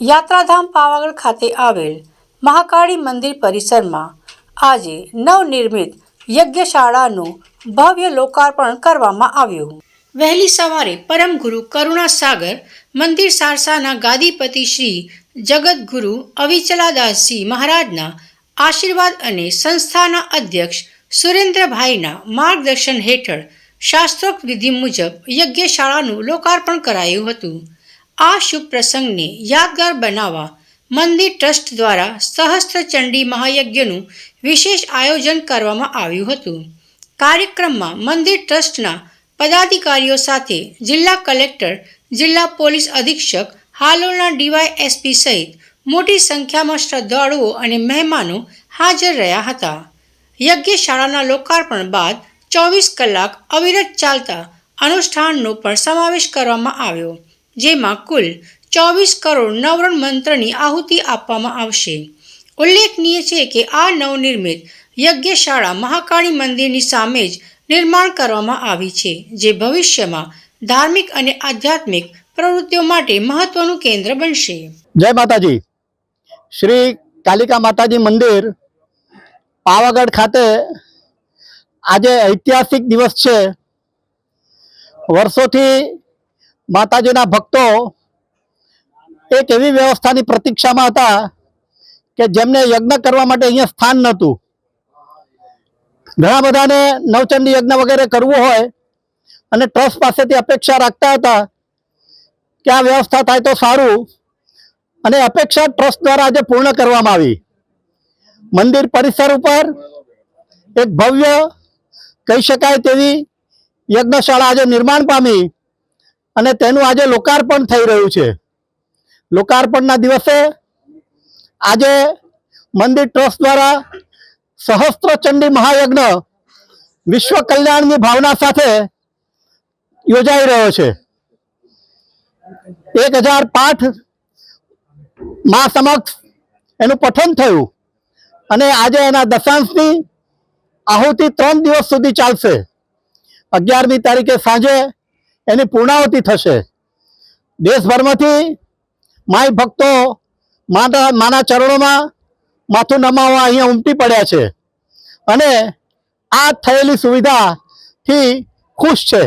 યાત્રાધામ પાવાગઢ ખાતે આવેલ મહાકાળી મંદિર પરિસરમાં આજે નવનિર્મિત યજ્ઞશાળાનું ભવ્ય લોકાર્પણ કરવામાં આવ્યું। વહેલી સવારે પરમ ગુરુ કરુણાસાગર મંદિર સારસાના ગાદીપતિ શ્રી જગતગુરુ અવિચલાદાસજી મહારાજના આશીર્વાદ અને સંસ્થાના અધ્યક્ષ સુરેન્દ્રભાઈના માર્ગદર્શન હેઠળ શાસ્ત્રોક્ત વિધિ મુજબ યજ્ઞશાળાનું લોકાર્પણ કરાયું હતું। આ શુભ પ્રસંગને યાદગાર બનાવવા મંદિર ટ્રસ્ટ દ્વારા સહસ્ત્ર ચંડી મહાયજ્ઞનું વિશેષ આયોજન કરવામાં આવ્યું હતું। કાર્યક્રમમાં મંદિર ટ્રસ્ટના પદાધિકારીઓ સાથે જિલ્લા કલેક્ટર, જિલ્લા પોલીસ અધિક્ષક, હાલોલના ડીવાયએસપી સહિત મોટી સંખ્યામાં શ્રદ્ધાળુઓ અને મહેમાનો હાજર રહ્યા હતા। યજ્ઞશાળાના લોકાર્પણ બાદ 24 કલાક અવિરત ચાલતા અનુષ્ઠાનનો પણ સમાવેશ કરવામાં આવ્યો, જેમાં કુલ 24 કરોડ નવરણ મંત્રની આહુતિ આપવામાં આવશે। ઉલ્લેખનીય છે કે આ નવનિર્મિત યજ્ઞશાળા મહાકાળી મંદિરની સામે જ નિર્માણ કરવામાં આવી છે, જે ભવિષ્યમાં ધાર્મિક અને આધ્યાત્મિક પ્રવૃત્તિઓ માટે મહત્વનું કેન્દ્ર બનશે। જય માતાજી। શ્રી કાલિકા માતાજી મંદિર પાવાગઢ ખાતે આજે ઐતિહાસિક દિવસ છે। વર્ષોથી માતાજીના ભક્તો એક એવી વ્યવસ્થાની પ્રતીક્ષામાં હતા કે જેમને યજ્ઞ કરવા માટે અહીંયા સ્થાન નહોતું। ઘણા બધાને નવચંડી યજ્ઞ વગેરે કરવું હોય અને ટ્રસ્ટ પાસેથી અપેક્ષા રાખતા હતા કે આ વ્યવસ્થા થાય તો સારું, અને અપેક્ષા ટ્રસ્ટ દ્વારા આજે પૂર્ણ કરવામાં આવી। મંદિર પરિસર ઉપર એક ભવ્ય કહી શકાય તેવી યજ્ઞશાળા આજે નિર્માણ પામી અને તેનું આજે લોકાર્પણ થઈ રહ્યું છે। લોકાર્પણના દિવસે આજે મંદિર ટ્રસ્ટ દ્વારા સહસ્ત્ર ચંડી મહાયજ્ઞ વિશ્વ કલ્યાણની ભાવના સાથે યોજાઈ રહ્યો છે। 1000 પાઠ મા સમક્ષ એનું પઠન થયું અને આજે એના દશાંશની આહુતિ 3 દિવસ સુધી ચાલશે। 11મી તારીખે સાંજે એની પૂર્ણાહુતિ થશે। દેશભરમાંથી માઈ ભક્તો માના ચરણોમાં માથું નમાવવા અહીંયા ઉમટી પડ્યા છે અને આ થયેલી સુવિધાથી ખુશ છે।